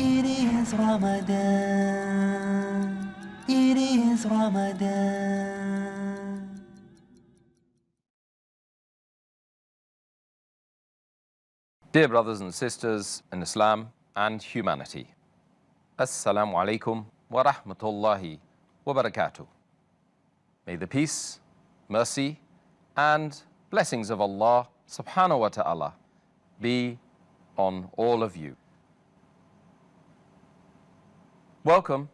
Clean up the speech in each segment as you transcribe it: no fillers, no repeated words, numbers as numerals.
It is Ramadan. It is Ramadan. Dear brothers and sisters in Islam and humanity, Assalamu alaikum wa rahmatullahi wa barakatuh. May the peace, mercy, and blessings of Allah subhanahu wa ta'ala be on all of you. Welcome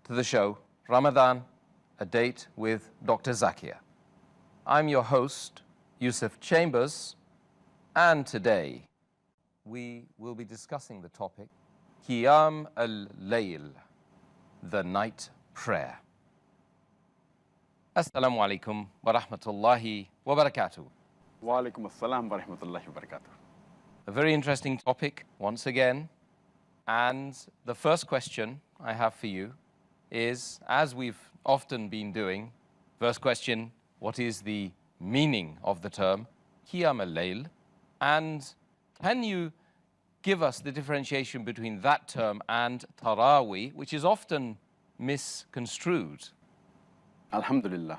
to the show, Ramadan, a date with Dr. Zakir. I'm your host, Yusuf Chambers, and today we will be discussing the topic, Qiyaam al-Layl, the night prayer. Assalamu alaikum wa rahmatullahi wa barakatuh. Wa alaikum assalam wa rahmatullahi wa barakatuh. A very interesting topic once again. And the first question I have for you is, as we've often been doing, first question, what is the meaning of the term Qiyaam al-Layl? And can you give us the differentiation between that term and Taraweeh, which is often misconstrued? Alhamdulillah.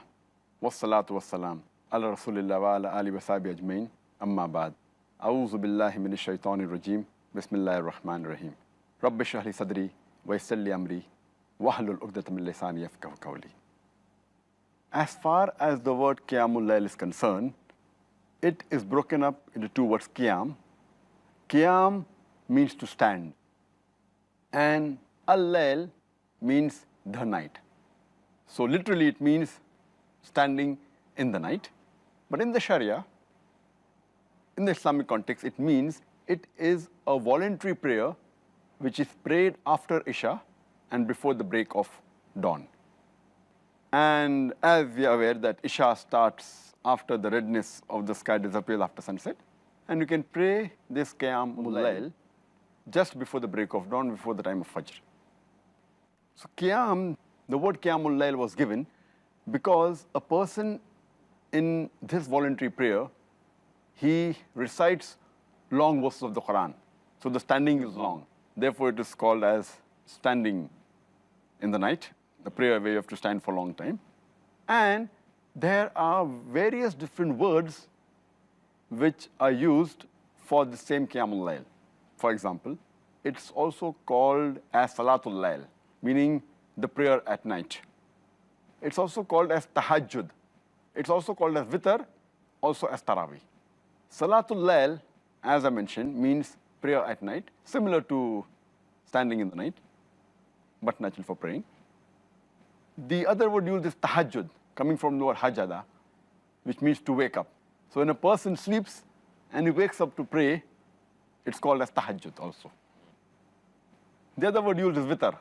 Wassalatu wassalam. Ala Rasulillah wa ala ali wa sahbihi ajmain. Amma ba'd. A'udhu billahi minash shaitanir rajim. Bismillahir rahmanir rahim. Rabbi shrah li sadri wa yassir li amri wahlul 'uqdatam min lisani yafqahu qawli. As far as the word Qiyamul Layl is concerned, it is broken up into two words, Qiyam. Qiyam means to stand, and al-Layl means the night. So literally it means standing in the night. But in the Sharia, in the Islamic context, it means it is a voluntary prayer which is prayed after Isha and before the break of dawn. And as we are aware that Isha starts after the redness of the sky disappears after sunset, and you can pray this Qiyamul Layl just before the break of dawn, before the time of Fajr. So Qiyam, the word Qiyamul Layl was given because a person in this voluntary prayer, he recites long verses of the Quran. So the standing is long. Therefore, it is called as standing in the night, the prayer where you have to stand for a long time. And there are various different words which are used for the same Qiyamul Layl. For example, it's also called as Salatul Layl, meaning the prayer at night. It's also called as Tahajjud. It's also called as Witr, also as Taraweeh. Salatul Layl, as I mentioned, means prayer at night, similar to standing in the night, but natural for praying. The other word used is Tahajjud, coming from the word Hajada, which means to wake up. So when a person sleeps and he wakes up to pray, it's called as Tahajjud also. The other word used is Witr.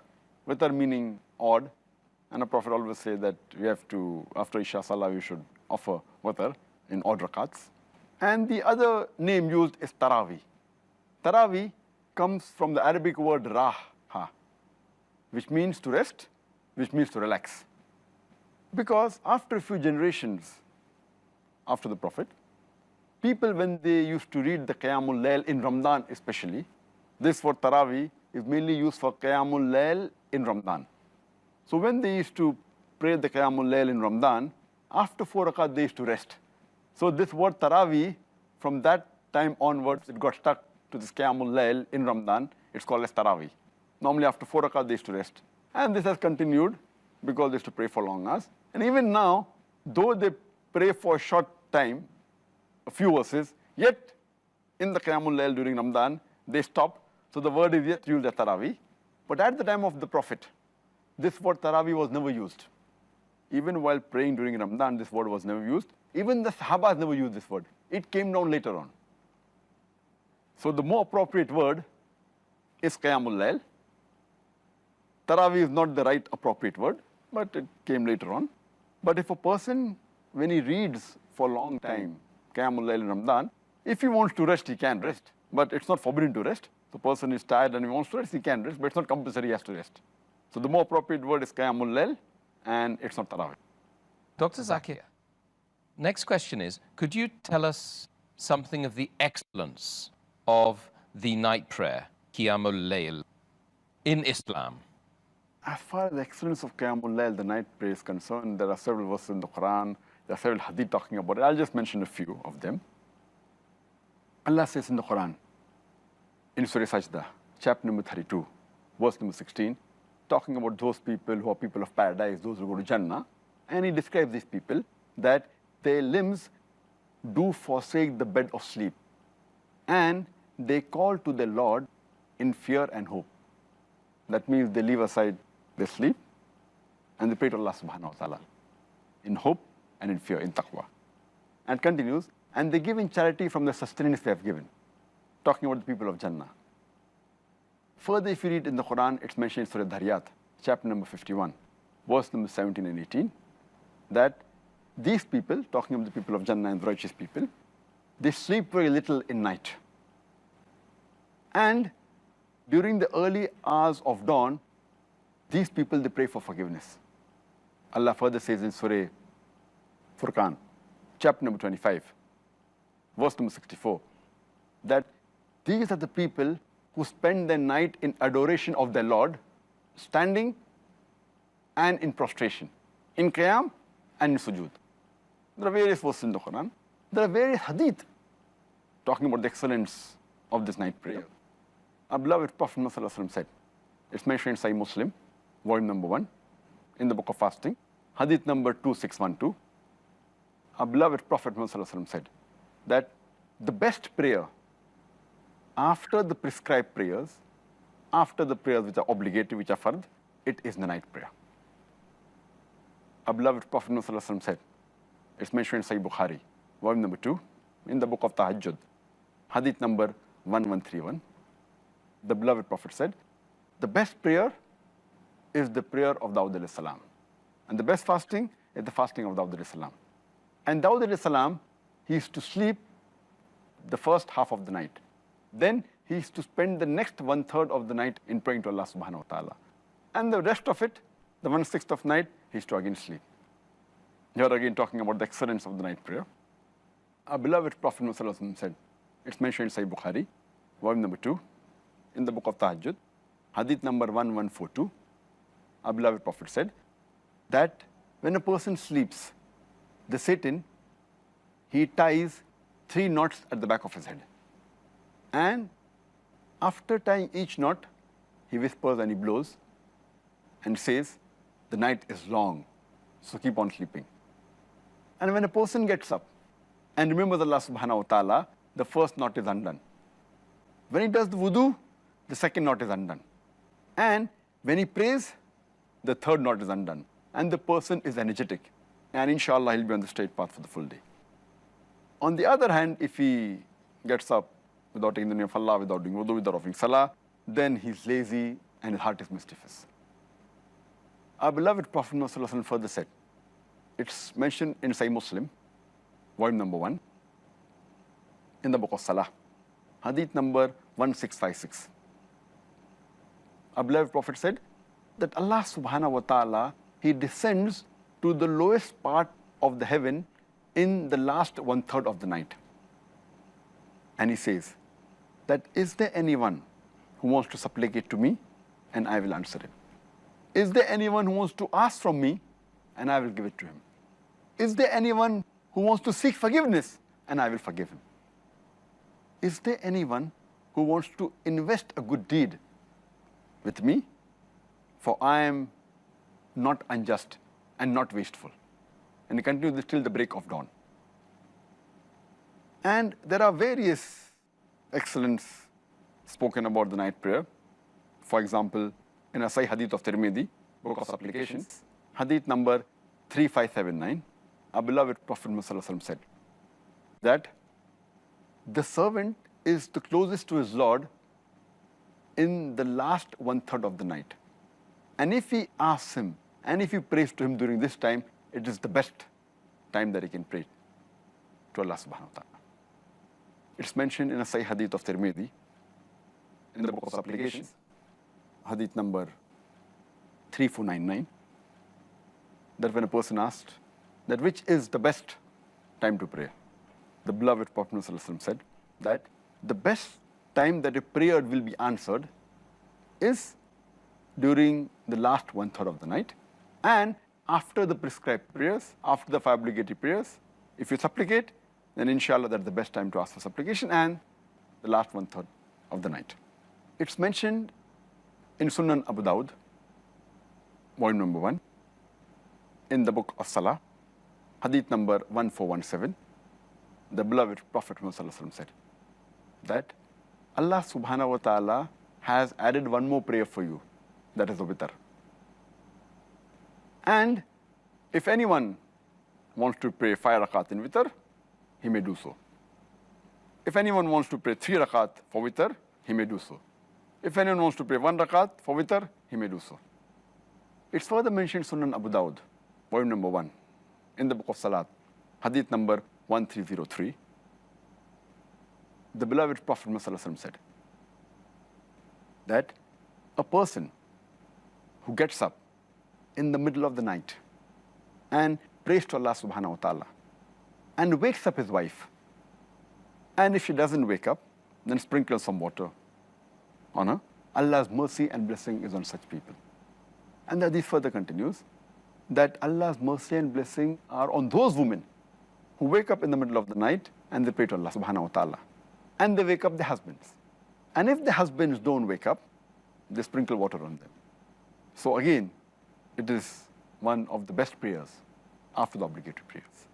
Witr meaning odd. And the Prophet always says that we have to, after Isha Salah, we should offer Witr in odd rakats. And the other name used is Taraweeh. Taraweeh comes from the Arabic word raha, which means to rest, which means to relax. Because after a few generations after the Prophet, people, when they used to read the Qiyamul Layl in Ramadan especially, this word Taraweeh is mainly used for Qiyamul Layl in Ramadan. So when they used to pray the Qiyamul Layl in Ramadan, after 4 rakat they used to rest. So this word Taraweeh, from that time onwards, it got stuck to this Qiyamul Layl in Ramadan. It's called as Taraweeh. Normally after 4 rakat they used to rest. And this has continued because they used to pray for long hours. And even now, though they pray for a short time, a few verses, yet in the Qiyamul Layl during Ramadan, they stop. So the word is yet used as Taraweeh. But at the time of the Prophet, this word Taraweeh was never used. Even while praying during Ramadan, this word was never used. Even the Sahabas never used this word. It came down later on. So the more appropriate word is Qiyamul Layl. Taraweeh is not the right appropriate word, but it came later on. But if a person, when he reads for a long time, Qiyamul Layl in Ramadan, if he wants to rest, he can rest. But it's not forbidden to rest. The person is tired and he wants to rest, he can rest, but it's not compulsory he has to rest. So the more appropriate word is Qiyamul Layl, and it's not Taraweeh. Dr. Zakir, next question is, could you tell us something of the excellence of the night prayer, Qiyamul Layl? in Islam? As far as the excellence of Qiyamul Layl, the night prayer, is concerned, there are several verses in the Quran, there are several hadith talking about it. I'll just mention a few of them. Allah says in the Quran, in Surah Sajda, chapter number 32, verse number 16, talking about those people who are people of paradise, those who go to Jannah, and he describes these people that their limbs do forsake the bed of sleep, and they call to their Lord in fear and hope. That means they leave aside their sleep and they pray to Allah subhanahu wa ta'ala in hope and in fear, in taqwa. And continues, and they give in charity from the sustenance they have given. Talking about the people of Jannah. Further, if you read in the Quran, it's mentioned in Surah Dhariyat, chapter number 51, verse number 17 and 18, that these people, talking about the people of Jannah and the righteous people, they sleep very little in night. And during the early hours of dawn, these people, they pray for forgiveness. Allah further says in Surah Furqan, chapter number 25, verse number 64, that these are the people who spend their night in adoration of their Lord, standing and in prostration, in Qiyaam and in Sujood. There are various verses in the Quran. There are various hadith talking about the excellence of this night prayer. Our beloved Prophet Muhammad said, it's mentioned in Sahih Muslim, volume number 1, in the book of fasting, hadith number 2612. Our beloved Prophet Muhammad said that the best prayer after the prescribed prayers, after the prayers which are obligatory, which are fard, it is the night prayer. Our beloved Prophet Muhammad said, it's mentioned in Sahih Bukhari, volume number 2, in the book of Tahajjud, hadith number 1131. The beloved Prophet said, the best prayer is the prayer of Dawud alayhi salam. And the best fasting is the fasting of Dawud alayhi salam. And Dawud alayhi salam, he used to sleep the first half of the night. Then he used to spend the next 1/3 of the night in praying to Allah subhanahu wa ta'ala. And the rest of it, the 1/6 of night, he used to again sleep. Here again talking about the excellence of the night prayer. Our beloved Prophet Muhammad said, it's mentioned in Sahih Bukhari, volume number 2, in the book of Tahajjud, hadith number 1142. Our beloved Prophet said that when a person sleeps, the Satan, he ties 3 knots at the back of his head. And after tying each knot, he whispers and he blows and says, the night is long, so keep on sleeping. And when a person gets up and remembers Allah subhanahu wa ta'ala, the first knot is undone. When he does the wudu, the second knot is undone. And when he prays, the third knot is undone. And the person is energetic. And inshallah, he'll be on the straight path for the full day. On the other hand, if he gets up without taking the name of Allah, without doing wudu, without offering salah, then he's lazy and his heart is mischievous. Our beloved Prophet Muhammad further said, it's mentioned in Sahih Muslim, volume number 1, in the book of Salah, hadith number 1656. Our beloved Prophet said that Allah subhanahu wa ta'ala, he descends to the lowest part of the heaven in the last 1/3 of the night. And he says that, is there anyone who wants to supplicate to me? And I will answer him. Is there anyone who wants to ask from me? And I will give it to him. Is there anyone who wants to seek forgiveness? And I will forgive him. Is there anyone who wants to invest a good deed with me? For I am not unjust and not wasteful. And he continues this till the break of dawn. And there are various excellence spoken about the night prayer. For example, in a Sahih Hadith of Tirmidhi, book of supplications, Hadith number 3579, our beloved Prophet Muhammad said that the servant is the closest to his Lord in the last 1/3 of the night. And if he asks him, and if he prays to him during this time, it is the best time that he can pray to Allah subhanahu wa ta'ala. It's mentioned in a Sahih Hadith of Tirmidhi, in the book of supplications, Hadith number 3499, that when a person asked that which is the best time to pray, the beloved Prophet Muhammad said that the best time that a prayer will be answered is during the last 1/3 of the night, and after the prescribed prayers, after the 5 obligatory prayers. If you supplicate, then inshallah that's the best time to ask for supplication, and the last 1/3 of the night. It's mentioned in Sunan Abu Dawud, volume number 1, in the book of Salah, hadith number 1417. The beloved Prophet Muhammad said that Allah subhanahu wa ta'ala has added one more prayer for you, that is the witr. And if anyone wants to pray 5 rakat in witr, he may do so. If anyone wants to pray 3 rakat for witr, he may do so. If anyone wants to pray 1 rakat for witr, he may do so. It's further mentioned Sunan Abu Dawud, volume number 1, in the book of Salat, hadith number 1303. The beloved Prophet Muhammad said that a person who gets up in the middle of the night and prays to Allah subhanahu wa ta'ala and wakes up his wife, and if she doesn't wake up, then sprinkles some water on her, Allah's mercy and blessing is on such people. And the hadith further continues that Allah's mercy and blessing are on those women who wake up in the middle of the night and they pray to Allah subhanahu wa ta'ala, and they wake up their husbands. And if the husbands don't wake up, they sprinkle water on them. So again, it is one of the best prayers after the obligatory prayers.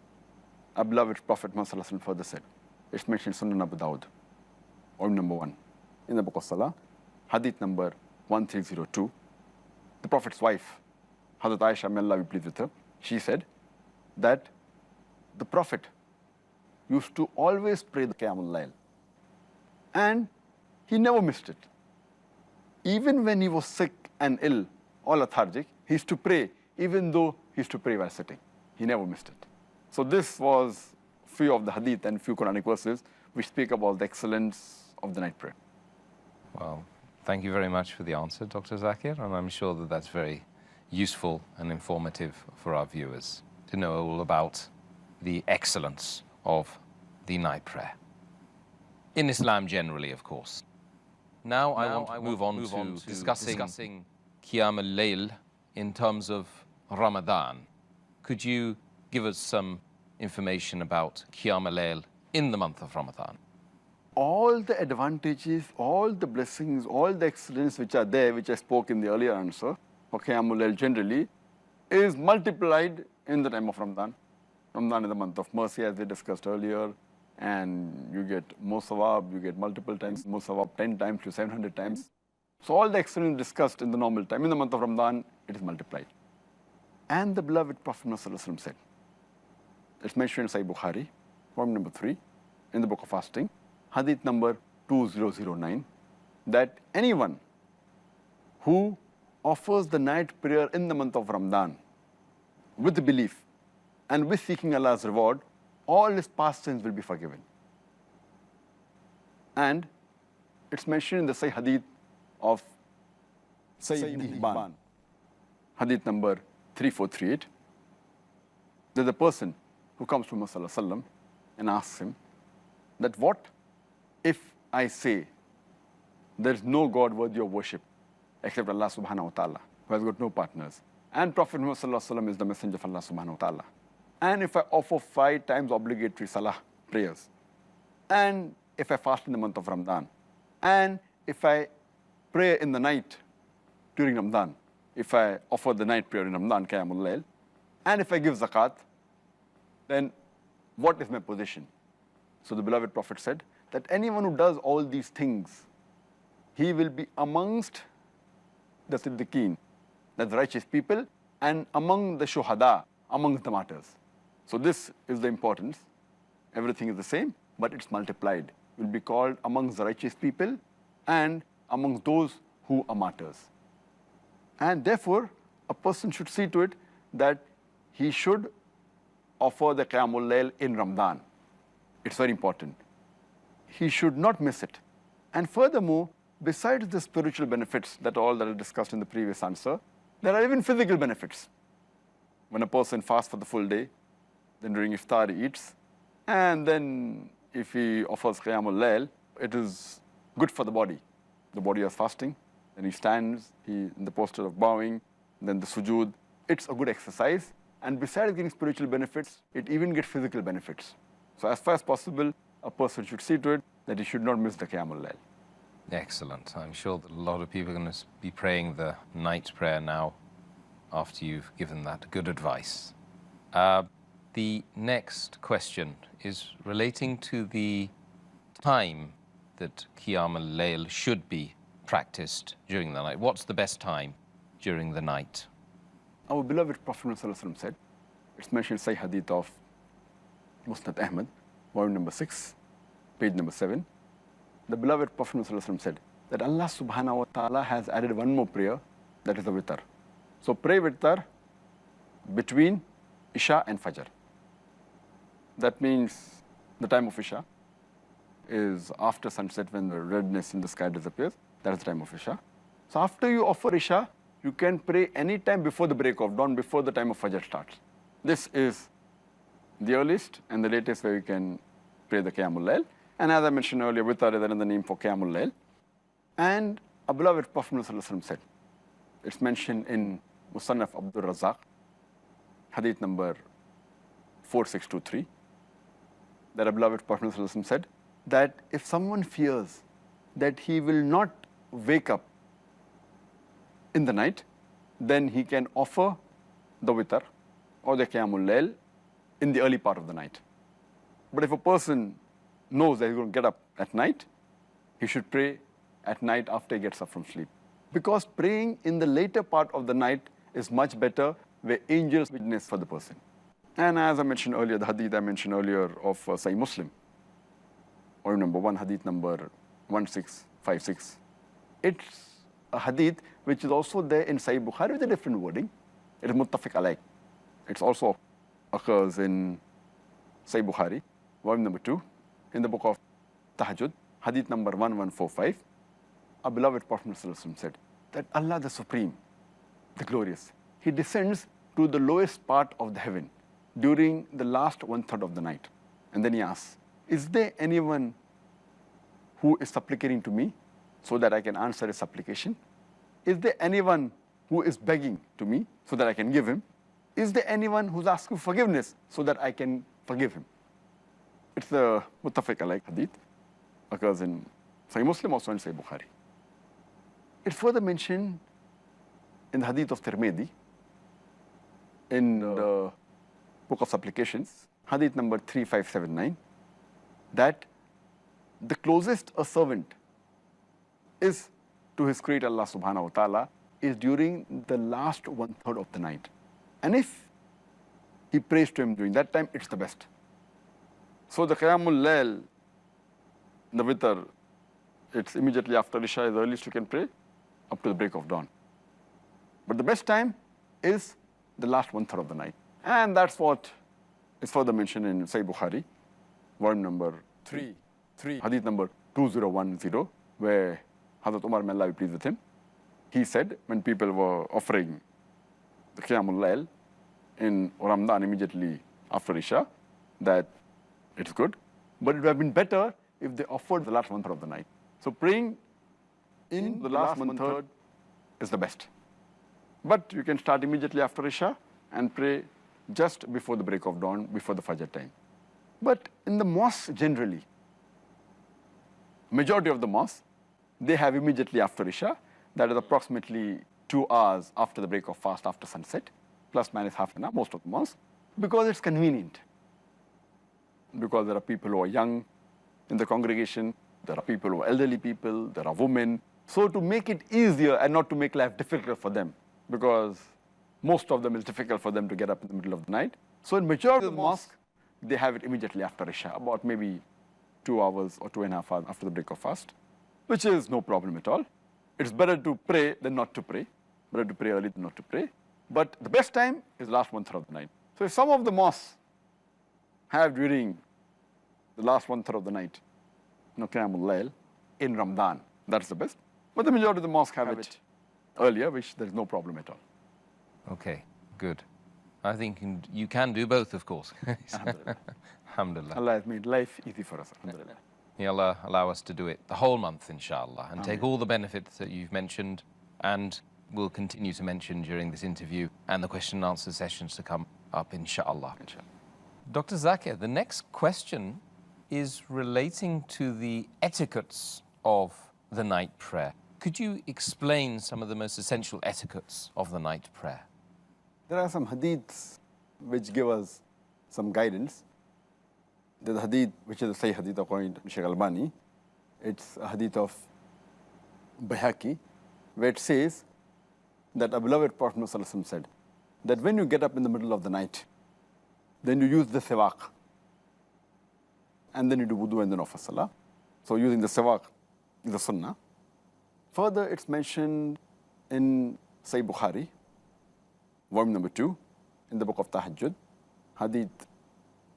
Our beloved Prophet Muhammad further said, it's mentioned in Sunan Abu Dawud, volume number 1, in the book of Salah, hadith number 1302. The Prophet's wife, Hazrat Aisha, may Allah be pleased with her, she said that the Prophet used to always pray the Qiyaam Layl, and he never missed it. Even when he was sick and ill or lethargic, he used to pray, even though he used to pray while sitting. He never missed it. So this was few of the hadith and few Quranic verses which speak about the excellence of the night prayer. Well, thank you very much for the answer, Dr. Zakir, and I'm sure that that's very useful and informative for our viewers to know all about the excellence of the night prayer. In Islam generally, of course. Now I want to move on to discussing Qiyaam al-Layl in terms of Ramadan. Could you give us some information about Qiyaam al-Layl in the month of Ramadan? All the advantages, all the blessings, all the excellence which are there, which I spoke in the earlier answer, for Qiyaam al-Layl generally, is multiplied in the time of Ramadan. Ramadan is the month of mercy, as we discussed earlier, and you get more sawab, you get multiple times, more sawab 10 times to 700 times. So all the excellence discussed in the normal time, in the month of Ramadan, it is multiplied. And the beloved Prophet ﷺ said, it's mentioned in Sahih Bukhari, volume number 3, in the book of fasting, hadith number 2009, that anyone who offers the night prayer in the month of Ramadan with the belief and with seeking Allah's reward, all his past sins will be forgiven. And it's mentioned in the Sahih hadith of Sayyid Ibn Hibban, hadith number 3438, that the person who comes to Muhammad sallallahu alaihi wasallam and asks him that what if I say there is no God worthy of worship except Allah subhanahu wa ta'ala, who has got no partners, and Prophet Muhammad sallallahu alaihi wasallam is the messenger of Allah subhanahu wa ta'ala, and if I offer 5 times obligatory salah prayers, and if I fast in the month of Ramadan, and if I pray in the night during Ramadan, if I offer the night prayer in Ramadan, Qiyaam al-Layl, and if I give zakat, then what is my position? So the beloved Prophet said that anyone who does all these things, he will be amongst the Siddiqeen, that's the righteous people, and among the Shuhada, amongst the martyrs. So this is the importance. Everything is the same, but it's multiplied. Will be called amongst the righteous people and amongst those who are martyrs. And therefore, a person should see to it that he should offer the Qiyaam al-Layl in Ramadan. It's very important. He should not miss it. And furthermore, besides the spiritual benefits that are discussed in the previous answer, there are even physical benefits. When a person fasts for the full day, then during iftar he eats, and then if he offers Qiyaam al-Layl, it is good for the body. The body is fasting, then he stands, he in the posture of bowing, then the sujood. It's a good exercise. And besides getting spiritual benefits, it even gets physical benefits. So as far as possible, a person should see to it that he should not miss the Qiyamul Layl. Excellent. I'm sure that a lot of people are going to be praying the night prayer now after you've given that good advice. The next question is relating to the time that Qiyam al-Layl should be practiced during the night. What's the best time during the night? Our beloved Prophet ﷺ said, it's mentioned in Sahih Hadith of Musnad Ahmad, volume number 6, page number 7. The beloved Prophet ﷺ said that Allah subhanahu wa ta'ala has added one more prayer, that is the witr. So pray witr between Isha and Fajr. That means the time of Isha is after sunset, when the redness in the sky disappears. That is the time of Isha. So after you offer Isha, you can pray any time before the break of dawn, before the time of Fajr starts. This is the earliest and the latest where you can pray the Qiyamul Layl. And as I mentioned earlier, witr is another name for Qiyamul Layl. And a beloved Prophet ﷺ said, it's mentioned in Musannaf Abdul Razak, hadith number 4623, that a beloved Prophet ﷺ said that if someone fears that he will not wake up in the night, then he can offer the witr or the Qiyamul Layl in the early part of the night. But if a person knows that he's going to get up at night, he should pray at night after he gets up from sleep. Because praying in the later part of the night is much better, where angels witness for the person. And as I mentioned earlier, the hadith I mentioned earlier of Sahih Muslim, or number 1, hadith number 1656. It's a hadith which is also there in Sahih Bukhari with a different wording. It is muttafiq alayh. It also occurs in Sahih Bukhari, volume number 2, in the book of Tahajjud, hadith number 1145. Our beloved Prophet ﷺ said that Allah the Supreme, the Glorious, He descends to the lowest part of the heaven during the last 1/3 of the night. And then He asks, is there anyone who is supplicating to me so that I can answer his supplication? Is there anyone who is begging to me so that I can give him? Is there anyone who's asking forgiveness so that I can forgive him? It's the muttafiq alayh hadith, occurs in Sahih Muslim, also in Sahih Bukhari. It's further mentioned in the hadith of Tirmidhi, in the book of supplications, hadith number 3579, that the closest a servant is to his creator Allah subhanahu wa ta'ala is during the last 1/3 of the night. And if he prays to him during that time, it's the best. So the Qiyamul Layl, the witr, it's immediately after Isha is the earliest you can pray, up to the break of dawn. But the best time is the last 1/3 of the night. And that's what is further mentioned in Sahih Bukhari, volume number 3, hadith number 2010, where Hazrat Umar, may Allah be pleased with him, he said when people were offering the Qiyamul Layl in Ramadan immediately after Isha, that it's good, but it would have been better if they offered the last 1/3 of the night. So praying in the last 1/3 is the best. But you can start immediately after Isha and pray just before the break of dawn, before the Fajr time. But in the mosque generally, majority of the mosques, they have immediately after Isha, that is approximately 2 hours after the break of fast, after sunset, plus minus half an hour, most of the mosques, because it's convenient. Because there are people who are young in the congregation, there are people who are elderly people, there are women. So to make it easier and not to make life difficult for them, because most of them is difficult for them to get up in the middle of the night. So in majority of the mosque, they have it immediately after Isha, about maybe 2 hours or 2.5 hours after the break of fast, which is no problem at all. It's better to pray than not to pray. Better to pray early than not to pray. But the best time is last 1/3 of the night. So if some of the mosques have during the last 1/3 of the night, Qiyamul Layl in Ramadan, that's the best. But the majority of the mosques have it earlier, which there is no problem at all. Okay, good. I think you can do both, of course. Alhamdulillah. Alhamdulillah. Allah has made life easy for us. Alhamdulillah. May Allah allow us to do it the whole month, inshallah, and take all the benefits that you've mentioned and will continue to mention during this interview and the question and answer sessions to come up, inshallah. Dr. Zakir, the next question is relating to the etiquettes of the night prayer. Could you explain some of the most essential etiquettes of the night prayer? There are some hadiths which give us some guidance. There's a hadith, which is a Sahih hadith according to Shaykh Albani. It's a hadith of Bayhaqi, where it says that a beloved Prophet ﷺ said that when you get up in the middle of the night, then you use the siwak, and then you do wudu and then offer salah. So using the siwak is the sunnah. Further, it's mentioned in Sahih Bukhari, volume number 2, in the book of Tahajjud, hadith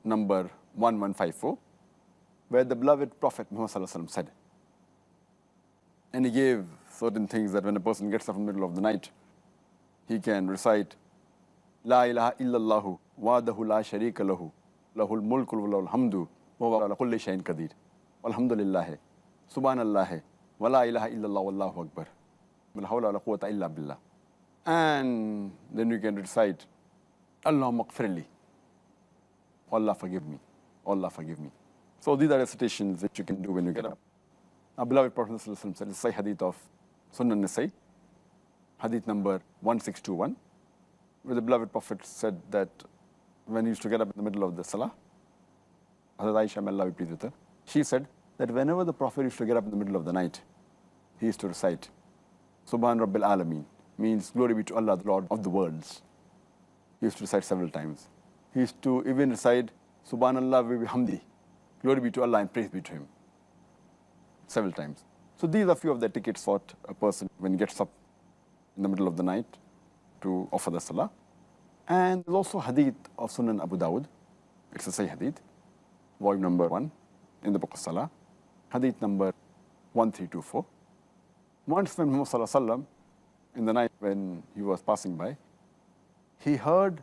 number 1154, where the beloved Prophet Muhammad ﷺ said, and he gave certain things that when a person gets up in the middle of the night, he can recite, La ilaha illallahu wa'dahu la sharika lahu, lahul mulku wa lahul hamdu, wa huwa ala kulli shay'in qadir. Walhamdulillah, subhanallah, wa la ilaha illallah wallahu akbar. Wa la hawla wa la quwwata illa billah. And then you can recite, Allahumma ighfirli, Allah forgive me, Allah forgive me. So these are recitations that you can do when you get up. Our beloved Prophet ﷺ said, it's a hadith of Sunan Nasai, hadith number 1621, where the beloved Prophet said that when he used to get up in the middle of the salah, Hazrat Aisha, may Allah be pleased with her, she said that whenever the Prophet used to get up in the middle of the night, he used to recite, Subhan Rabbil Alameen, means glory be to Allah, the Lord of the worlds. He used to recite several times. He used to even recite, Subhanallah wa bihamdi, glory be to Allah and praise be to Him, several times. So these are few of the etiquettes for a person when he gets up in the middle of the night to offer the salah. And there's also hadith of Sunan Abu Dawud. It's a Sahih hadith, volume number 1 in the book of Salah, hadith number 1324. Once when Muhammad Sallallahu Alaihi Wasallam, in the night when he was passing by, he heard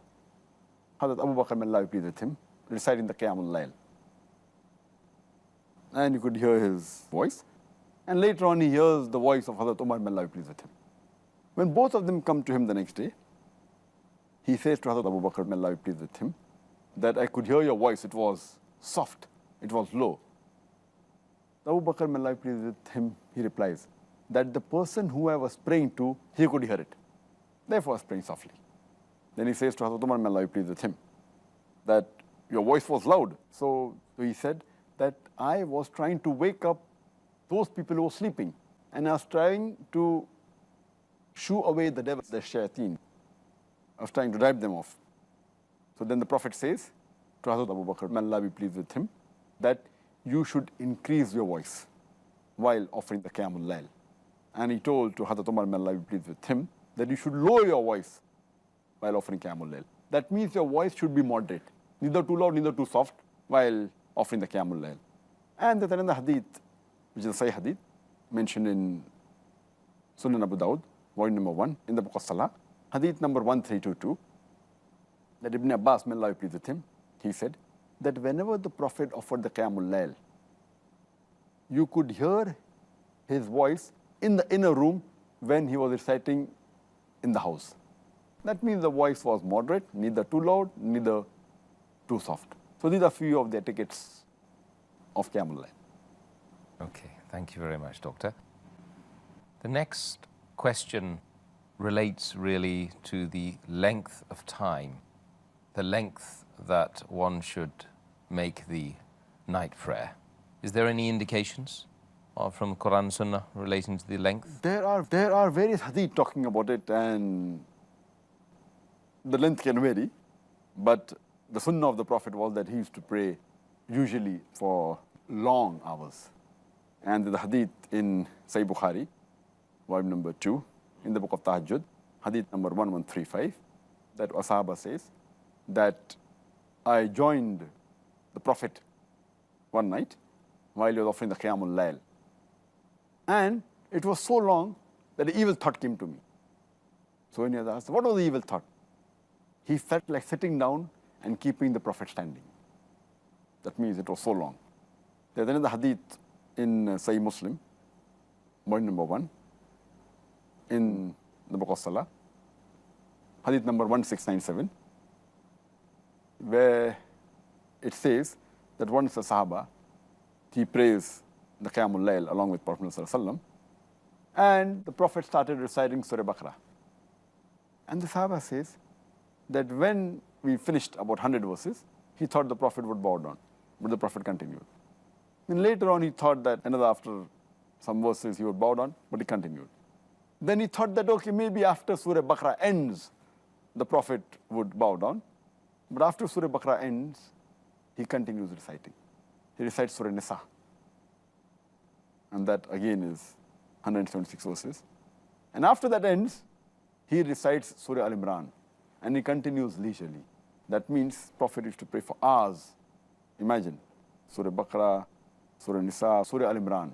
Hazrat Abu Bakr, may Allah be pleased with him, reciting the Qiyaam Layl. And you could hear his voice. And later on he hears the voice of Hazrat Umar, may Allah be pleased with him. When both of them come to him the next day, he says to Hazrat Abu Bakr, may Allah be pleased with him, that I could hear your voice, it was soft, it was low. Abu Bakr, may Allah be pleased with him, he replies, that the person who I was praying to, he could hear it. Therefore I was praying softly. Then he says to Hazrat Umar, may Allah be pleased with him, that your voice was loud. So he said that I was trying to wake up those people who were sleeping, and I was trying to shoo away the devils, the shayateen. I was trying to drive them off. So then the Prophet says to Hazrat Abu Bakr, may Allah be pleased with him, that you should increase your voice while offering the Qiyamul Layl. And he told to Hazrat Umar, may Allah be pleased with him, that you should lower your voice while offering Qiyamul Layl. That means your voice should be moderate, neither too loud, neither too soft, while offering the Qiyamul Layl. And there's another hadith, which is a Sahih hadith, mentioned in Sunan Abu Dawud, volume number 1, in the book of Salah, hadith number 1322, that Ibn Abbas, may Allah be pleased with him, he said that whenever the Prophet offered the Qiyamul Layl, you could hear his voice in the inner room when he was reciting in the house. That means the voice was moderate, neither too loud, neither too soft. So these are few of the etiquettes of Qiyamul Layl. Okay, thank you very much, Doctor. The next question relates really to the length of time, the length that one should make the night prayer. Is there any indications from Quran and Sunnah relating to the length? There are various hadith talking about it, and the length can vary, but the Sunnah of the Prophet was that he used to pray usually for long hours. And the hadith in Sahih Bukhari, volume number 2, in the book of Tahajjud, hadith number 1135, that Asahaba says that I joined the Prophet one night while he was offering the Qiyamul Layl. And it was so long that an evil thought came to me. So when he was asked, what was the evil thought? He felt like sitting down and keeping the Prophet standing. That means it was so long. There's another hadith in Sahih Muslim, point number 1, in the book of Salah, hadith number 1697, where it says that once a Sahaba, he prays the Qiyamul Layl along with Prophet ﷺ, and the Prophet started reciting Surah Baqarah. And the Sahaba says that when we finished about 100 verses, he thought the Prophet would bow down, but the Prophet continued. And later on, he thought that after some verses, he would bow down, but he continued. Then he thought that, okay, maybe after Surah Baqarah ends, the Prophet would bow down. But after Surah Baqarah ends, he continues reciting. He recites Surah Nisa. And that again is 176 verses. And after that ends, he recites Surah Al-Imran. And he continues leisurely. That means Prophet used to pray for hours. Imagine, Surah Baqarah, Surah Nisa, Surah Al-Imran.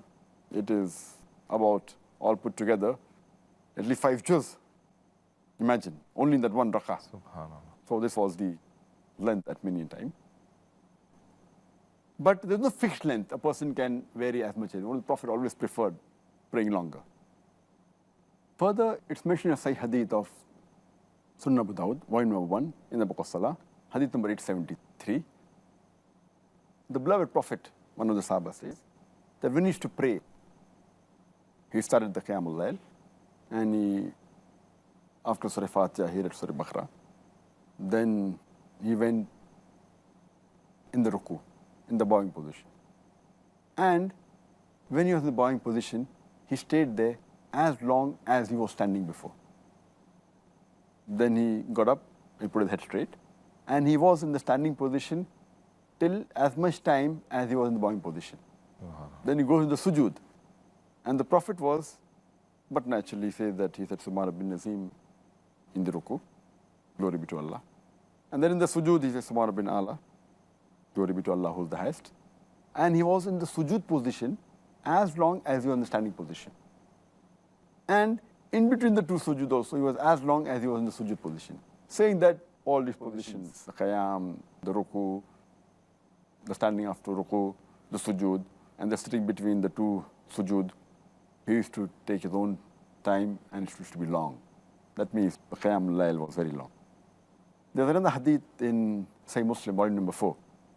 It is about, all put together, at least 5 juz. Imagine, only in that one rak'ah. Subhanallah. So this was the length at many a time. But there's no fixed length. A person can vary as much as. The Prophet always preferred praying longer. Further, it's mentioned in Sahih Hadith of Sunnah Abu Dawud, volume number 1, in the book of Salah, Hadith number 873. The beloved Prophet, one of the Sahaba, says that when he used to pray, he started the Qiyamul Layl, and he, after Surah Fatiha, he read Surah Baqarah. Then he went in the ruku, in the bowing position. And when he was in the bowing position, he stayed there as long as he was standing before. Then he got up, he put his head straight, and he was in the standing position till as much time as he was in the bowing position. Then he goes to the sujood. And the Prophet was, but naturally says that he said, Subhana bin Nazim in the ruku, glory be to Allah. And then in the sujood, he says, Subhana bin Allah, glory be to Allah who is the highest. And he was in the sujood position as long as he was in the standing position. And in between the two sujood also, he was as long as he was in the sujood position. Saying that all these positions, the Qiyaam, the ruku, the standing after ruku, the sujood, and the sitting between the two sujood, he used to take his own time and it used to be long. That means the Qiyam Layl was very long. There's another hadith in Sahih Muslim, volume number 4,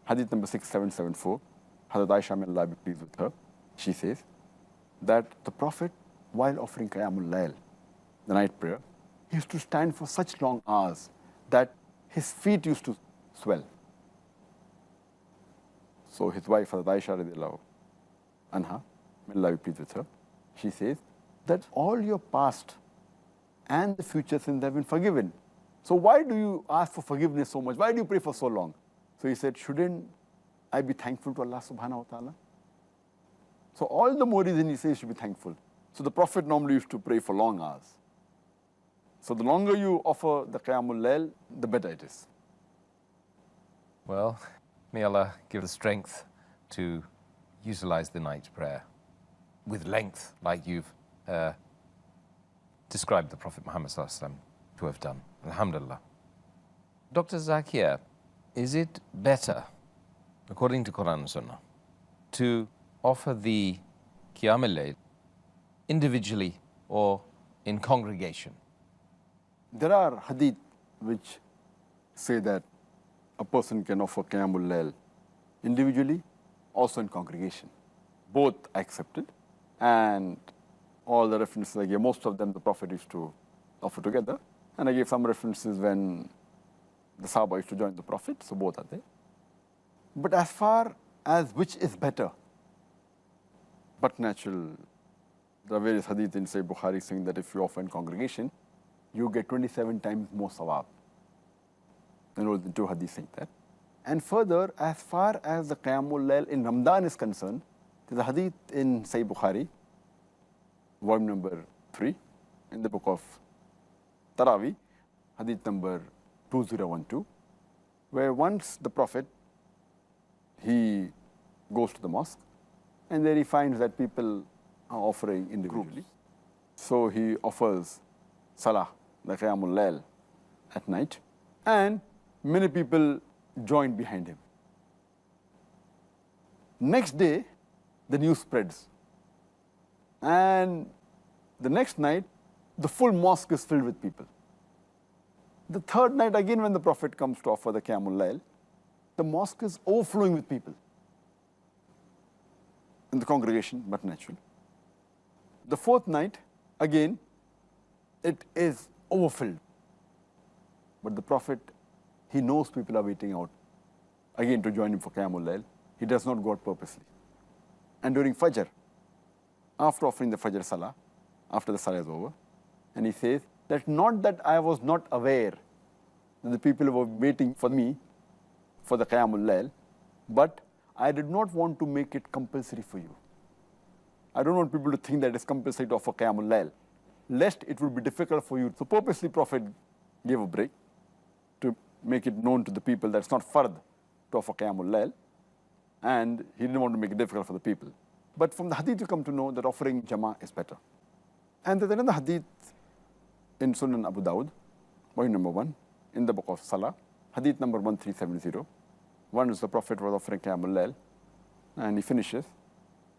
hadith number 6774. Hazrat Aisha, may Allah be pleased with her, she says that the Prophet, while offering Qiyamul Layl, the night prayer, he used to stand for such long hours that his feet used to swell. So his wife, Hazrat Aisha radiallahu anha, may Allah be pleased with her, she says that all your past and the future sins have been forgiven. So why do you ask for forgiveness so much? Why do you pray for so long? So he said, shouldn't I be thankful to Allah subhanahu wa ta'ala? So all the more reason he says you should be thankful. So the Prophet normally used to pray for long hours. So the longer you offer the Qiyamul Layl, the better it is. Well, may Allah give the strength to utilize the night prayer with length, like you've described the Prophet Muhammad ﷺ to have done. Alhamdulillah. Dr. Zakir, is it better, according to Quran and Sunnah, to offer the Qiyam al-Layl individually or in congregation? There are hadith which say that a person can offer Qiyamul Layl individually, also in congregation. Both are accepted, and all the references I gave, most of them the Prophet used to offer together. And I gave some references when the Sahaba used to join the Prophet, so both are there. But as far as which is better, but natural, there are various hadith in, say, Bukhari saying that if you offer in congregation, you get 27 times more sawab. You know, the two hadith saying that. And further, as far as the Qiyamul Layl in Ramadan is concerned, there's a hadith in Sahih Bukhari, volume number 3, in the book of Taraweeh, hadith number 2012, where once the Prophet, he goes to the mosque, and there he finds that people are offering individually. So he offers Salah, the Qiyamul Layl, at night, and many people joined behind him. Next day, the news spreads. And the next night, the full mosque is filled with people. The third night, again, when the Prophet comes to offer the Qiyamul Layl, the mosque is overflowing with people in the congregation, but naturally. The fourth night, again, it is overfilled. But the Prophet, he knows people are waiting out, again, to join him for Qiyamul Layl. He does not go out purposely. And during Fajr, after offering the Fajr Salah, after the Salah is over, and he says that not that I was not aware that the people were waiting for me for the Qiyamul Layl, but I did not want to make it compulsory for you. I don't want people to think that it's compulsory to offer Qiyamul Layl, lest it would be difficult for you. So purposely Prophet gave a break to make it known to the people that it's not fard to offer Qiyamul Layl, and he didn't want to make it difficult for the people. But from the hadith you come to know that offering Jama is better. And there's another hadith in Sunan Abu Dawud, point number 1, in the book of Salah, hadith number 1370. One is the Prophet was offering Qiyamul Layl, and he finishes.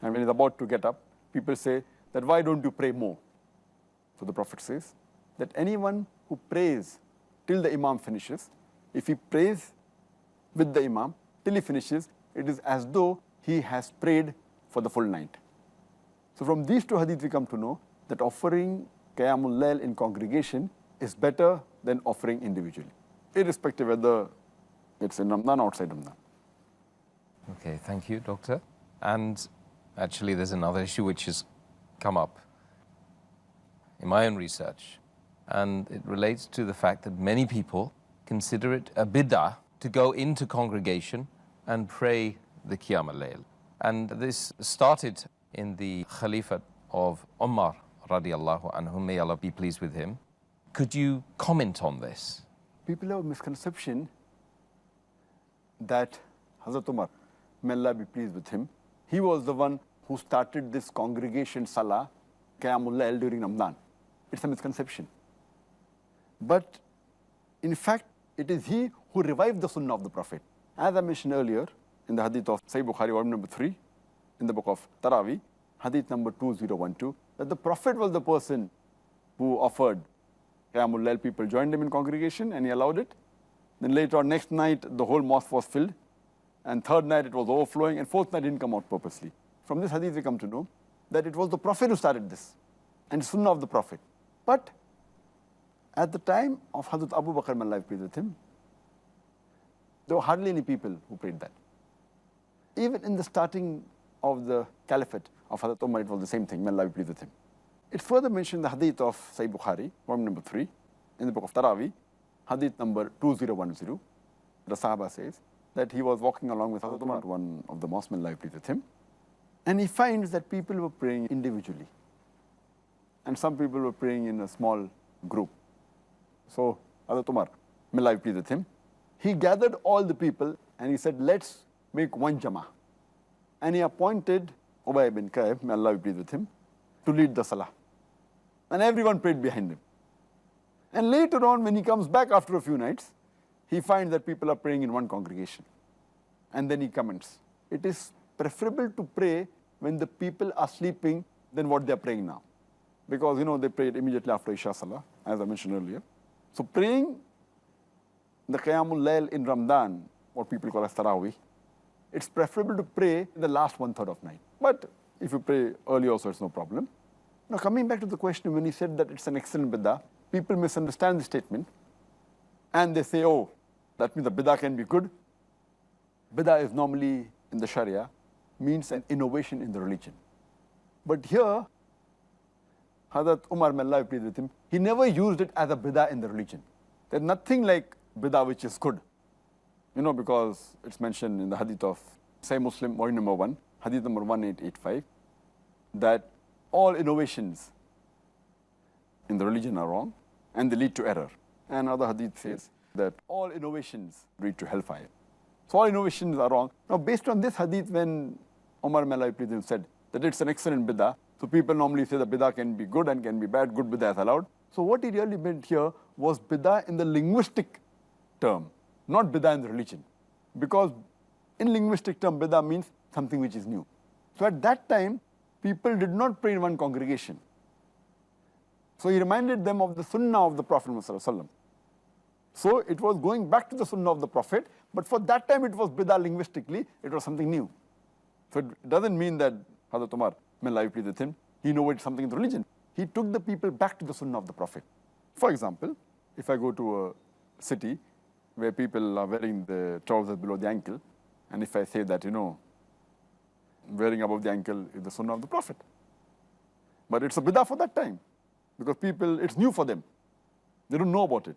And when he's about to get up, people say that, why don't you pray more? So the Prophet says that anyone who prays till the Imam finishes, if he prays with the Imam till he finishes, it is as though he has prayed for the full night. So from these two hadiths we come to know that offering Qiyamul Layl in congregation is better than offering individually, irrespective whether it's in Ramadan or outside Ramadan. Okay, thank you, Doctor. And actually, there's another issue which has come up in my own research, and it relates to the fact that many people consider it a bid'ah to go into congregation and pray the Qiyam al-Layl. And this started in the Khalifate of Umar radiallahu anhu, may Allah be pleased with him. Could you comment on this? People have a misconception that Hazrat Umar, may Allah be pleased with him, he was the one who started this congregation Salah, Qiyamul Layl during Ramadan. It's a misconception. But in fact, it is he who revived the Sunnah of the Prophet. As I mentioned earlier, in the hadith of Sahih Bukhari, volume number 3, in the book of Taraweeh, hadith number 2012, that the Prophet was the person who offered Qiyamul Layl. People joined him in congregation and he allowed it. Then later on, next night, the whole mosque was filled. And third night, it was overflowing. And fourth night, didn't come out purposely. From this hadith, we come to know that it was the Prophet who started this, and Sunnah of the Prophet. But at the time of Hazrat Abu Bakr, may Allah be pleased with him, there were hardly any people who prayed that. Even in the starting of the caliphate of Hazrat Umar, it was the same thing, may Allah be pleased with him. It's further mentioned in the hadith of Sahih Bukhari, volume number 3, in the book of Taraweeh, hadith number 2010. The Sahaba says that he was walking along with Hazrat Umar, one of the mosques, may Allah be pleased with him, and he finds that people were praying individually. And some people were praying in a small group. So Hazrat Umar, may Allah be pleased with him, he gathered all the people and he said, let's make one Jama'ah. And he appointed Ubay ibn Ka'b, may Allah be pleased with him, to lead the Salah. And everyone prayed behind him. And later on, when he comes back after a few nights, he finds that people are praying in one congregation. And then he comments, it is preferable to pray when the people are sleeping than what they are praying now. Because, they prayed immediately after Isha Salah, as I mentioned earlier. So praying the Qiyamul Layl in Ramadan, what people call as Taraweeh, it's preferable to pray in the last 1/3 of night. But if you pray early also, it's no problem. Now coming back to the question, when he said that it's an excellent bid'ah, people misunderstand the statement and they say, oh, that means the bid'ah can be good. Bid'ah is normally in the Sharia means an innovation in the religion. But here, Hazrat Umar, may Allah be pleased with him, he never used it as a bid'ah in the religion. There's nothing like bid'ah which is good. Because it's mentioned in the hadith of Sahih Muslim, volume number 1, hadith number 1885, that all innovations in the religion are wrong and they lead to error. And another hadith says that all innovations lead to hellfire. So all innovations are wrong. Now based on this hadith, when Umar, may Allah be pleased with him, said that it's an excellent bid'ah, so people normally say that bid'ah can be good and can be bad, good bid'ah is allowed. So what he really meant here was bid'ah in the linguistic term, not bid'ah in the religion. Because in linguistic term, bid'ah means something which is new. So at that time, people did not pray in one congregation. So he reminded them of the sunnah of the Prophet ﷺ. So it was going back to the sunnah of the Prophet, but for that time it was bid'ah linguistically, it was something new. So it doesn't mean that Hazrat Umar, may Allah be pleased with him, he innovated something in the religion. He took the people back to the sunnah of the Prophet. For example, if I go to a city where people are wearing the trousers below the ankle, and if I say that, wearing above the ankle is the sunnah of the Prophet. But it's a bid'ah for that time, because people, it's new for them. They don't know about it.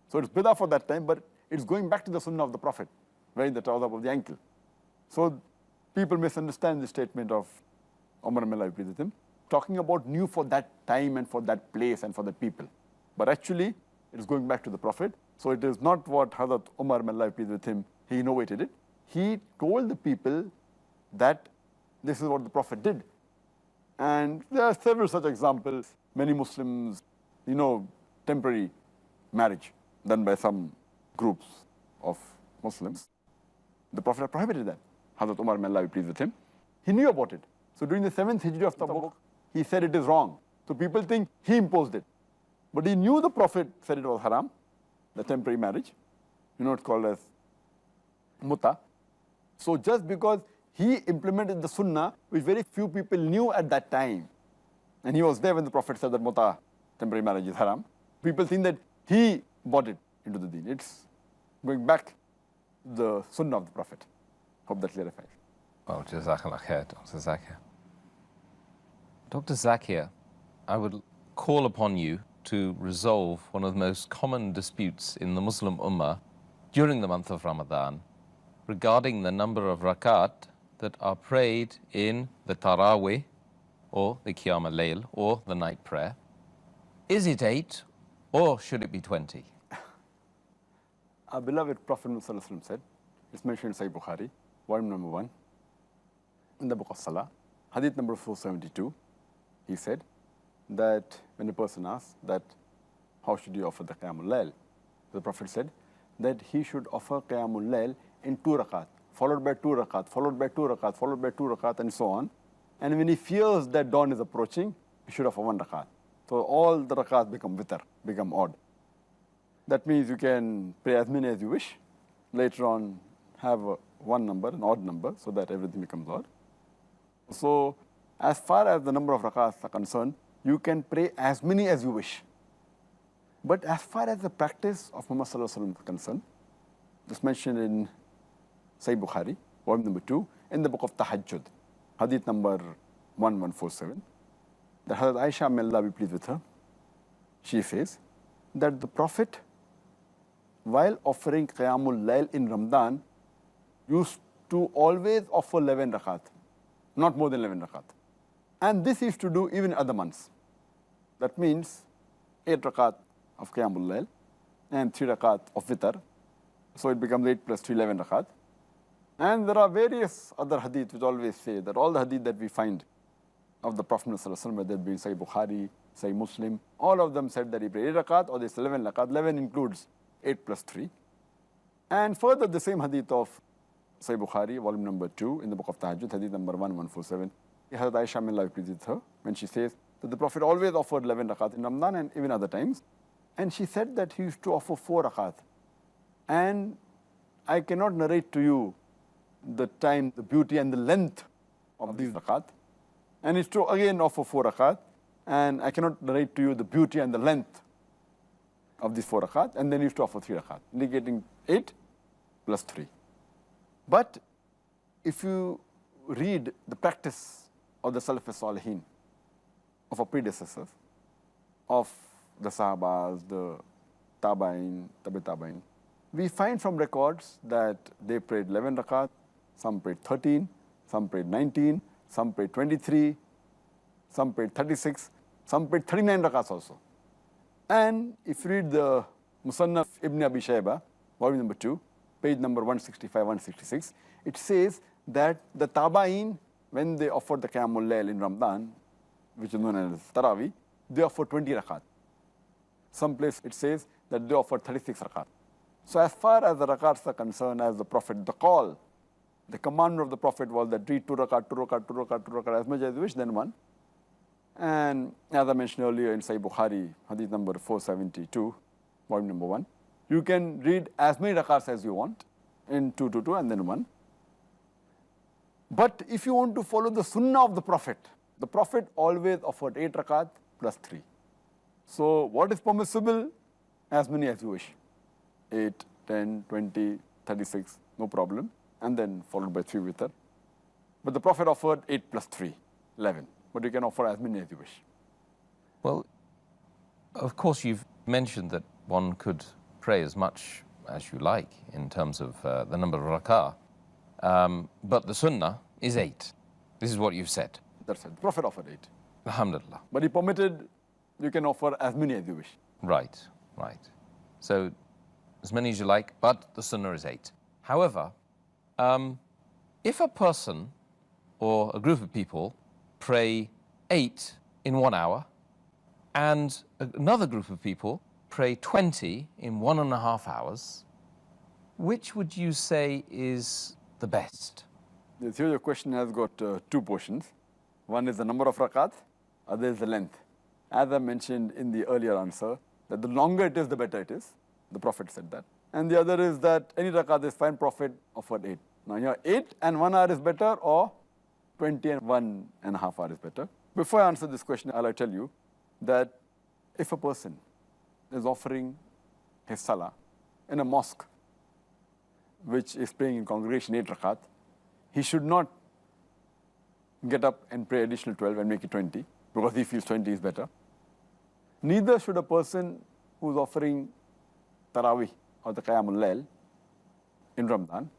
So it's bid'ah for that time, but it's going back to the sunnah of the Prophet, wearing the trousers above the ankle. So people misunderstand the statement of Umar, may Allah be pleased with him, talking about new for that time and for that place and for the people. But actually, it is going back to the Prophet. So it is not what Hazrat Umar, may Allah be pleased with him, he innovated it. He told the people that this is what the Prophet did. And there are several such examples. Many Muslims, temporary marriage done by some groups of Muslims. The Prophet had prohibited that. Hazrat Umar, may Allah be pleased with him, he knew about it. So during the 7th Hijri of Tabuk, he said it is wrong. So people think he imposed it. But he knew the Prophet said it was haram, the temporary marriage. It's called as muta. So just because he implemented the sunnah, which very few people knew at that time, and he was there when the Prophet said that muta, temporary marriage, is haram, people think that he brought it into the deen. It's going back the sunnah of the Prophet. Hope that clarifies. Well, Jazakallah khair, Dr. Zakir. Dr. Zakir, I would call upon you to resolve one of the most common disputes in the Muslim Ummah during the month of Ramadan regarding the number of rakat that are prayed in the Taraweeh or the Qiyaam Layl or the night prayer. Is it 8 or should it be 20? Our beloved Prophet ﷺ said, it's mentioned in Sahih Bukhari, volume number 1, in the book of Salah, hadith number 472, he said that when a person asks that how should you offer the Qiyamul Layl, the Prophet said that he should offer Qiyamul Layl in 2 rakat, followed by 2 rakat, followed by 2 rakat, followed by 2 rakat, and so on. And when he fears that dawn is approaching, he should offer 1 rakat. So all the rakat become witr, become odd. That means you can pray as many as you wish. Later on, have one number, an odd number, so that everything becomes odd. So as far as the number of rakats are concerned, you can pray as many as you wish. But as far as the practice of Muhammad Sallallahu Alaihi Wasallam is concerned, this mentioned in Sahih Bukhari, volume number 2, in the book of Tahajjud, hadith number 1147, that Hazrat Aisha, may Allah be pleased with her, she says that the Prophet, while offering Qiyamul Layl in Ramadan, used to always offer 11 rakat, not more than 11 rakat. And this he used to do even other months. That means 8 rakat of Qiyamul Layl and 3 rakat of Witr. So it becomes 8 plus 3, 11 rakat. And there are various other hadith which always say that all the hadith that we find of the Prophet ﷺ, whether it be Sahih Bukhari, Sahih Muslim, all of them said that he prayed 8 rakat or this 11 rakat. 11 includes 8 plus 3. And further, the same hadith of Sahih Bukhari, volume number 2, in the book of Tahajjud, hadith number 1147. Hazrat Aisha, may Allah be pleased with her, when she says that the Prophet always offered 11 rakat in Ramadan and even other times. And she said that he used to offer 4 rakat. And I cannot narrate to you the time, the beauty and the length of these rakat. And it's to again offer 4 rakat. And I cannot narrate to you the beauty and the length of these 4 rakat. And then he used to offer 3 rakat, indicating 8 plus 3. But if you read the practice of the Salaf Salihin, of our predecessors, of the Sahabas, the Tabain, Tabi Tabain, we find from records that they prayed 11 rakat, some prayed 13, some prayed 19, some prayed 23, some prayed 36, some prayed 39 rakats also. And if you read the Musannaf Ibn Abi Shayba, volume number 2, page number 165, 166, it says that the Tabain, when they offered the Qiyamul Layl in Ramadan, which is known as Taraweeh, they offered 20 rakat. Some place it says that they offered 36 rakat. So as far as the rakats are concerned, as the Prophet, the call The command of the Prophet was that read 2 rakat, 2 rakat, 2 rakat, 2 rakat, as much as you wish, then one. And as I mentioned earlier in Sahih Bukhari, hadith number 472, volume number 1, you can read as many rakats as you want in 2, 2, 2, and then 1. But if you want to follow the sunnah of the Prophet always offered 8 rakat plus 3. So what is permissible? As many as you wish. 8, 10, 20, 36, no problem. And then followed by 3 witr. But the Prophet offered 8 plus 3, 11. But you can offer as many as you wish. Well, of course, you've mentioned that one could pray as much as you like in terms of the number of rak'ah. But the sunnah is 8. This is what you've said. That's it. The Prophet offered 8. Alhamdulillah. But he permitted you can offer as many as you wish. Right, right. So as many as you like, but the sunnah is 8. However, if a person or a group of people pray 8 in 1 hour and another group of people pray 20 in 1.5 hours, which would you say is the best? Here your question has got 2 portions. One is the number of rakat, other is the length. As I mentioned in the earlier answer, that the longer it is, the better it is. The Prophet said that. And the other is that any rakat is fine, Prophet offered 8. Now here 8 and 1 hour is better, or 20 and 1.5 hour is better. Before I answer this question, I'll tell you that if a person is offering his salah in a mosque which is praying in congregation 8 rakat, he should not get up and pray additional 12 and make it 20 because he feels 20 is better. Neither should a person who is offering Taraweeh or the Qiyaam Layl in Ramadan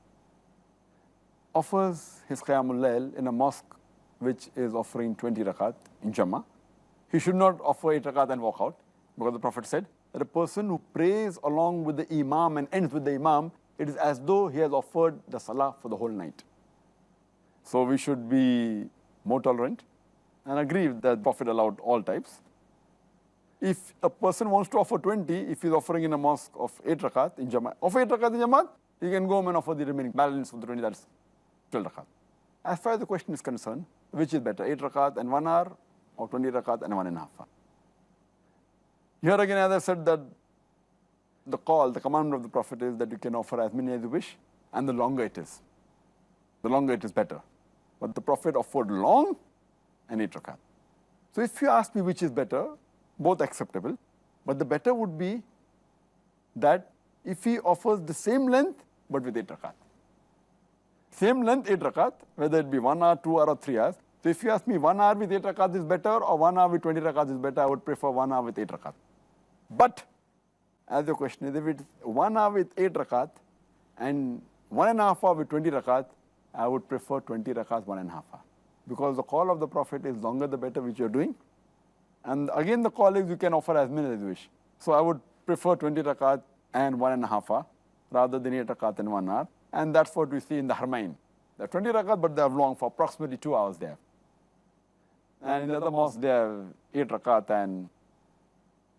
offers his Qiyaam Layl in a mosque which is offering 20 rakat in Jama. He should not offer 8 rakat and walk out, because the Prophet said that a person who prays along with the Imam and ends with the Imam, it is as though he has offered the Salah for the whole night. So we should be more tolerant and agree that the Prophet allowed all types. If a person wants to offer 20, if he's offering in a mosque of 8 rakat in Jamaat, offer 8 rakat in Jamaat, he can go home and offer the remaining balance of the 20, that's 12 rakat. As far as the question is concerned, which is better, 8 rakat and 1 hour, or 20 rakat and 1.5 hour? Here again, as I said, that the command of the Prophet is that you can offer as many as you wish, and the longer it is. The longer it is better. But the Prophet offered long and 8 rakat. So if you ask me which is better, both acceptable, but the better would be that if he offers the same length but with 8 rakat. Same length, 8 rakat, whether it be 1 hour, 2 hour or 3 hours. So if you ask me 1 hour with 8 rakat is better or 1 hour with 20 rakat is better, I would prefer 1 hour with 8 rakat. But, as your question is, if it's 1 hour with 8 rakat and 1.5 hour with 20 rakat, I would prefer 20 rakat, 1.5 hour. Because the call of the Prophet is longer the better, which you're doing. And again, the call is you can offer as many as you wish. So I would prefer 20 rakat and 1.5 hour rather than 8 rakat and 1 hour. And that's what we see in the Haramain. They're 20 rakat, but they are long for approximately 2 hours there. And in the other mosques, they have 8 rakat and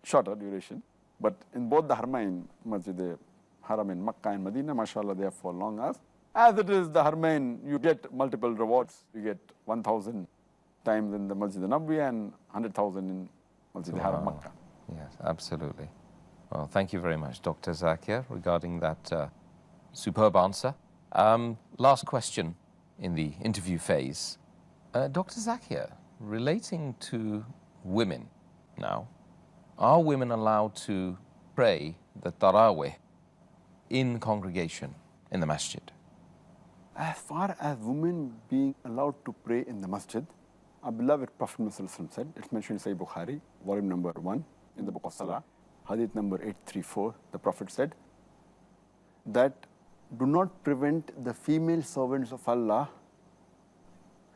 shorter duration. But in both the Haramain, Masjid Haram in Makkah and Medina, mashallah, they are for long hours. As it is the Haramain, you get multiple rewards. You get 1,000 times in the Masjid Nabawi and 100,000 in Masjid Haram Makkah. Yes, absolutely. Well, thank you very much, Dr. Zakir, regarding that superb answer. Last question in the interview phase. Dr. Zakir, relating to women now, are women allowed to pray the Taraweeh in congregation in the masjid? As far as women being allowed to pray in the masjid, our beloved Prophet said, it's mentioned in Sahih Bukhari, volume number 1, in the book of Salah, hadith number 834, the Prophet said that do not prevent the female servants of Allah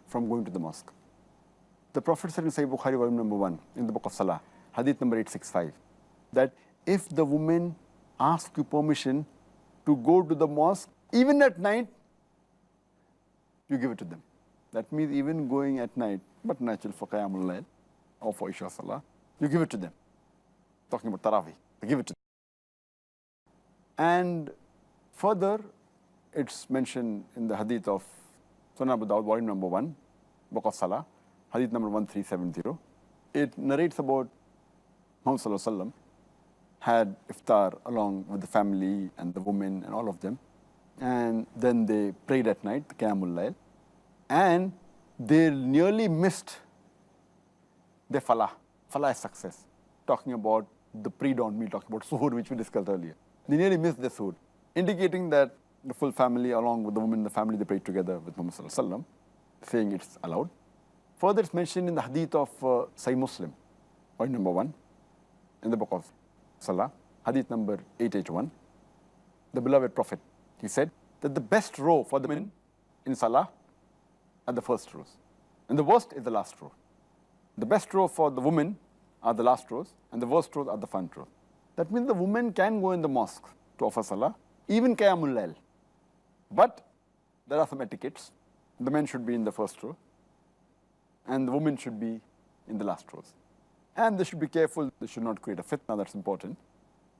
from going to the mosque. The Prophet said in Sahih Bukhari, volume number 1, in the book of Salah, hadith number 865, that if the women ask you permission to go to the mosque, even at night, you give it to them. That means even going at night, but natural for Qiyamul Layl or for Isha Salah, you give it to them. Talking about Taraweeh, you give it to them. And further, It's mentioned in the hadith of Sunan Abu Dawud, volume number 1, Book of Salah, hadith number 1370. It narrates about Muhammad Sallallahu Alaihi Wasallam had iftar along with the family and the women and all of them. And then they prayed at night, the Qiyamul Layl. And they nearly missed their falah. Falah is success. Talking about the pre-dawn meal, talking about suhoor, which we discussed earlier. They nearly missed their suhoor, indicating that the full family, along with the women in the family, they prayed together with Muhammad Sallallahu Alaihi Wasallam, saying it's allowed. Further, it's mentioned in the hadith of Sahih Muslim, point number 1, in the book of Salah, hadith number 881. The beloved Prophet, he said that the best row for the men in Salah are the first rows, and the worst is the last row. The best row for the women are the last rows, and the worst rows are the front rows. That means the women can go in the mosque to offer Salah, even Qiyamul Layl. But there are some etiquettes. The men should be in the first row, and the women should be in the last rows. And they should be careful. They should not create a fitna, that's important.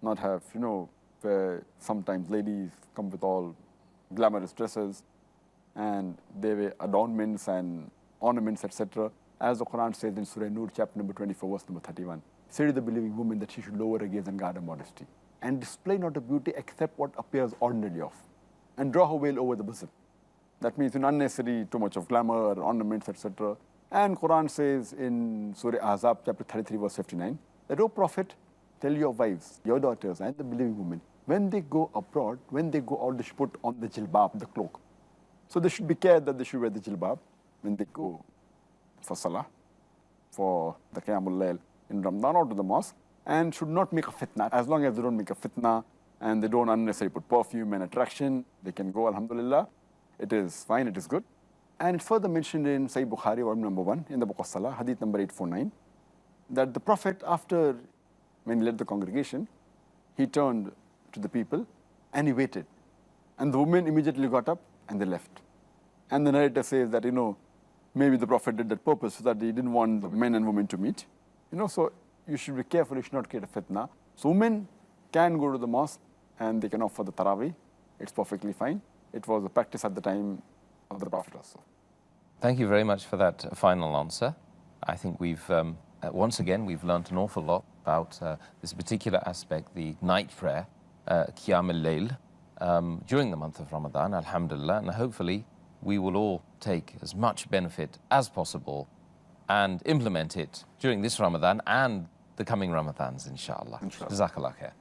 Not have, where sometimes ladies come with all glamorous dresses, and they wear adornments and ornaments, etc. As the Quran says in Surah Nur, chapter number 24, verse number 31. Say to the believing woman that she should lower her gaze and guard her modesty, and display not a beauty except what appears ordinarily of, and draw her veil over the bosom. That means unnecessary, too much of glamour, ornaments, etc. And Quran says in Surah Ahzab, chapter 33, verse 59, that, O Prophet, tell your wives, your daughters, and the believing women, when they go abroad, when they go out, they should put on the jilbab, the cloak. So they should be cared that they should wear the jilbab when they go for Salah, for the Qiyamul Layl in Ramadan or to the mosque, and should not make a fitna. As long as they don't make a fitna and they don't unnecessarily put perfume and attraction, they can go, alhamdulillah. It is fine, it is good. And it's further mentioned in Sahih Bukhari, volume number 1, in the book of Salah, hadith number 849, that the Prophet, after when he led the congregation, he turned to the people and he waited. And the women immediately got up and they left. And the narrator says that, maybe the Prophet did that purpose so that he didn't want the men and women to meet. So you should be careful, you should not create a fitna. So women can go to the mosque and they can offer the tarawih. It's perfectly fine. It was a practice at the time of the Prophet also. Thank you very much for that final answer. I think we've, once again, we've learned an awful lot about this particular aspect, the night prayer, Qiyaam al-Layl, during the month of Ramadan, alhamdulillah, and hopefully we will all take as much benefit as possible and implement it during this Ramadan and the coming Ramadans, inshallah. Jazakallah khair.